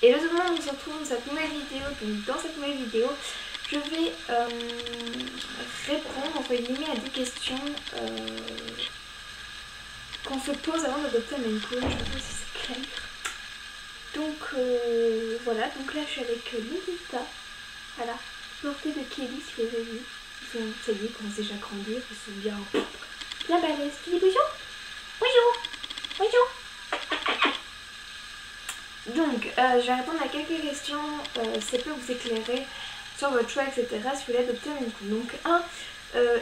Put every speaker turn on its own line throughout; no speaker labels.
Et le second, on se retrouve dans cette nouvelle vidéo. Donc dans cette nouvelle vidéo, je vais répondre entre guillemets à des questions qu'on se pose avant d'adopter un Maine Coon. Je ne sais pas si c'est clair. Donc voilà, donc là je suis avec Nikita, voilà, portée de Kelly si vous avez vu. Ils sont, ça y est, ils commencent déjà à grandir, ils sont bien balèzes. Tu dis bonjour? Bonjour. Bonjour. Donc je vais répondre à quelques questions, ça peut vous éclairer sur votre choix, etc. si vous voulez adopter un Maine Coon. Donc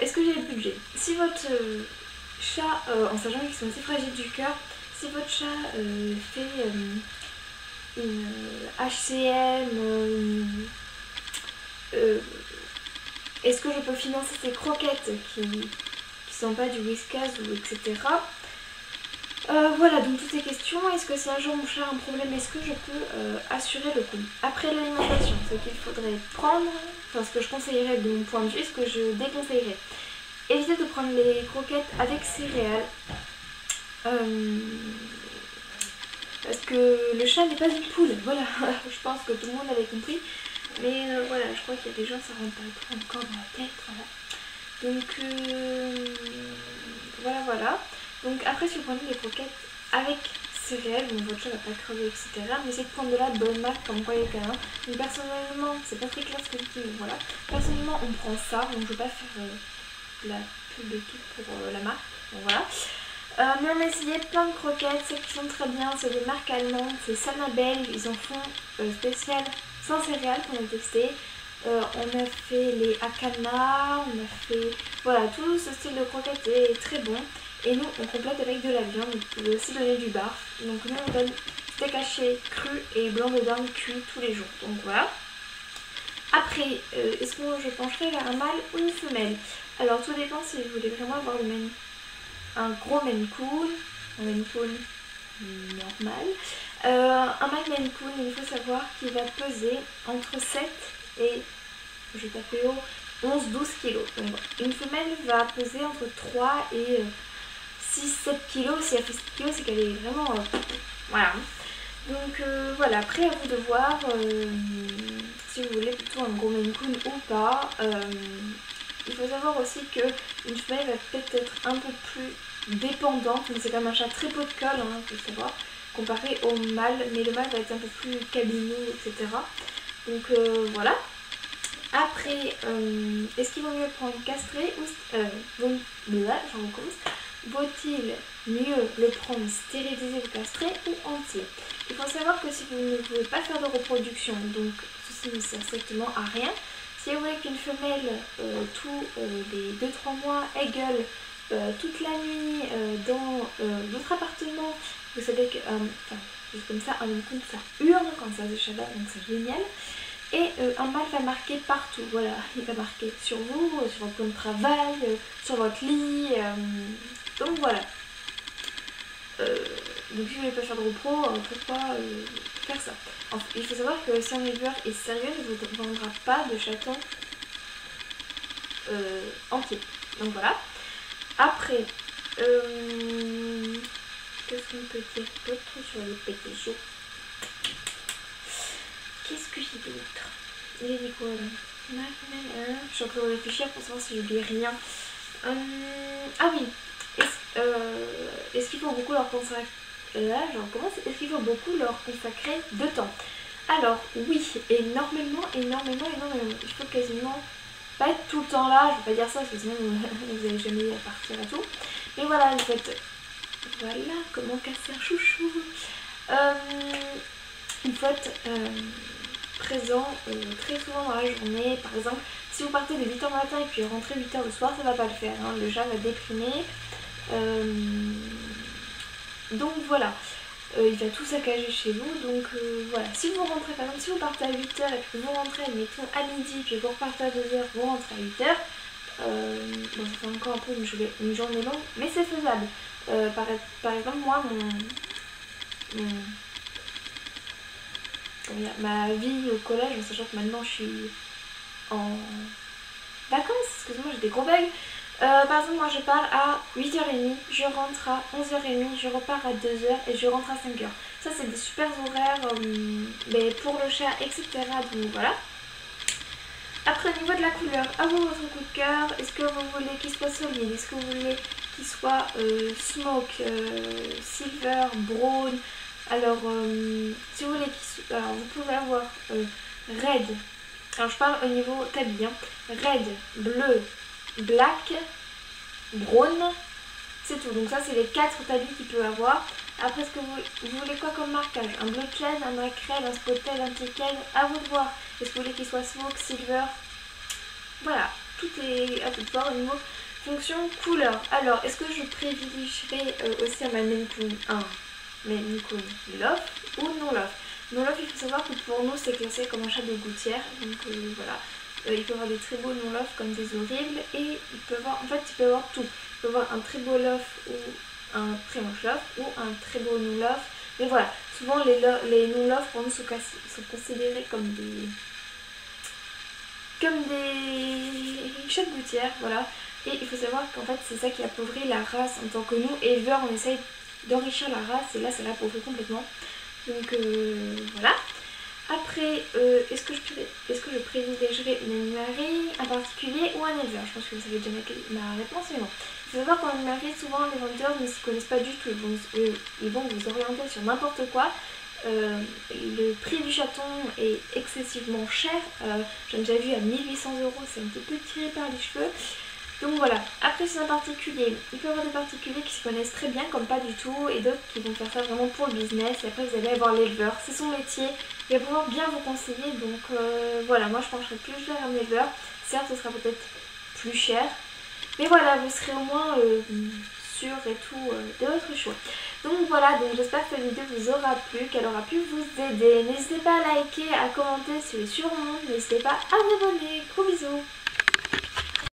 est-ce que j'ai le budget? Si votre chat, en sachant qu'ils sont assez fragiles du cœur, si votre chat fait une HCM, est-ce que je peux financer ces croquettes qui sont pas du Whiskas ou etc. Voilà, donc toutes ces questions. Est-ce que si un jour mon chat a un problème, est-ce que je peux assurer le coup? Après l'alimentation, ce qu'il faudrait prendre, enfin ce que je conseillerais de mon point de vue, ce que je déconseillerais. Évitez de prendre les croquettes avec céréales. Parce que le chat n'est pas une poule, voilà, je pense que tout le monde avait compris. Mais voilà, je crois qu'il y a des gens, ça rentre pas trop encore dans la tête, voilà. Donc voilà. Donc après, si vous prenez des croquettes avec céréales, bon, votre chat va pas crever, etc. Mais essayez de prendre de la bonne marque comme Royal Canin. Mais personnellement, c'est pas très clair ce que je dis, mais voilà. Personnellement, on prend ça, donc je vais pas faire la pub et tout pour la marque, donc voilà. Mais on a essayé plein de croquettes, celles qui sont très bien, c'est des marques allemandes, c'est Sanabel, ils en font spécial sans céréales qu'on a testé. On a fait les Akana, on a fait... Voilà, tout ce style de croquettes est très bon. Et nous, on complète avec de la viande, vous pouvez aussi donner du barf. Donc nous, on donne steak haché cru et blanc de dinde cuit tous les jours. Donc voilà. Après, est-ce que je pencherai vers un mâle ou une femelle? Alors tout dépend si vous voulez vraiment avoir un gros Maine Coon, un Maine Coon normal. Un mâle Maine Coon, il faut savoir qu'il va peser entre 7 et, je vais taper haut, 11-12 kg. Donc une femelle va peser entre 3 et 6-7 kg. Si elle fait 7 kg, c'est qu'elle est vraiment... voilà. Donc voilà, après à vous de voir si vous voulez plutôt un gros Maine Coon ou pas. Il faut savoir aussi qu'une femelle va peut-être être un peu plus dépendante, mais c'est quand même un chat très pot de colle, hein, il faut savoir, comparé au mâle, mais le mâle va être un peu plus cabinou, etc. Donc voilà. Après, est-ce qu'il vaut mieux prendre castré ou... là, j'en recommence. Vaut-il mieux le prendre stérilisé ou castré ou entier? Il faut savoir que si vous ne pouvez pas faire de reproduction, donc ceci ne sert strictement à rien. Si vous voulez qu'une femelle, tous les 2-3 mois, égale toute la nuit dans votre appartement, vous savez que, enfin, juste comme ça, un Maine Coon, ça hurle quand ça se chat, donc c'est génial. Et un mâle va marquer partout, voilà, il va marquer sur vous, sur votre plan de travail, sur votre lit, donc voilà. Donc si vous ne voulez pas faire de repro, pourquoi faire ça? Enfin, il faut savoir que si un éleveur est sérieux, il ne vous vendra pas de chatons entiers. Donc voilà. Après, qu'est-ce qu'on peut dire d'autre sur les petits os? Qu'est-ce que j'ai d'autre? Il a dit quoi là? Je suis en train de réfléchir pour savoir si j'oublie rien. Ah oui, est-ce qu'il faut beaucoup leur consacrer... Là, je recommence. Est-ce qu'il faut beaucoup leur consacrer de temps? Alors oui, énormément. Il faut quasiment pas être tout le temps là. Je vais pas dire ça parce que sinon vous n'allez jamais partir et tout. Mais voilà, en fait, voilà comment casser un chouchou. Il faut être présent très souvent dans la journée. Par exemple, si vous partez de 8h le matin et puis rentrez 8h le soir, ça va pas le faire, hein. Le chat va déprimer. Donc voilà, il va tout saccager chez vous. Donc voilà, si vous rentrez, par exemple, si vous partez à 8h et puis vous rentrez, mettons à midi, puis vous repartez à 2h, vous rentrez à 8h, bon, ça fait encore un peu une journée longue, mais c'est faisable. Par exemple, moi, ma vie au collège, en sachant que maintenant je suis en vacances, excusez-moi, j'ai des gros bugs. Par exemple, moi je pars à 8h30, je rentre à 11h30, je repars à 2h et je rentre à 5h. Ça c'est des super horaires mais pour le chat, etc. Donc voilà. Après au niveau de la couleur, à vous votre coup de cœur. Est-ce que vous voulez qu'il soit solide? Est-ce que vous voulez qu'il soit smoke, silver, brown? Alors si vous voulez qu'il soit... Alors vous pouvez avoir red. Alors je parle au niveau tablier. Red, bleu, black, brown. C'est tout. Donc ça c'est les 4 tabliers qu'il peut avoir. Après est-ce que vous voulez quoi comme marquage? Un bleu clair, un noir red, un spotted, un tickel? À vous de voir. Est-ce que vous voulez qu'il soit smoke, silver? Voilà, tout est à vous de voir au niveau fonction couleur. Alors, est-ce que je privilégierai aussi un Maine Coon Love ou non Love? Non Love, il faut savoir que pour nous c'est classé comme un chat de gouttière. Donc voilà, il peut avoir des très beaux non Love comme des horribles. Et il peut avoir, en fait il peut avoir tout. Il peut avoir un très beau Love ou un très moche Love ou un très beau non Love. Mais voilà, souvent les non Love pour nous sont considérés comme des chats de gouttière, voilà. Et il faut savoir qu'en fait c'est ça qui appauvrit la race en tant que nous, éleveurs, on essaye d'enrichir la race et là ça l'appauvrit complètement. Donc voilà. Après, est-ce que je privilégierais une animalerie, un particulier ou un éleveur? Je pense que vous savez déjà ma réponse, mais bon. Il faut savoir qu'en animalerie, souvent les vendeurs ne s'y connaissent pas du tout. Ils vont vous orienter sur n'importe quoi. Le prix du chaton est excessivement cher. J'en ai déjà vu à 1800 €, c'est un petit peu tiré par les cheveux. Donc voilà, après c'est un particulier, il peut y avoir des particuliers qui se connaissent très bien comme pas du tout et d'autres qui vont faire ça vraiment pour le business et après vous allez avoir l'éleveur, c'est son métier, il va pouvoir bien vous conseiller donc voilà, moi je pencherai plus vers un éleveur, certes ce sera peut-être plus cher, mais voilà, vous serez au moins sûr et tout de votre choix. Donc voilà, donc j'espère que cette vidéo vous aura plu, qu'elle aura pu vous aider, n'hésitez pas à liker, à commenter si vous êtes sur le monde, n'hésitez pas à vous abonner, gros bisous.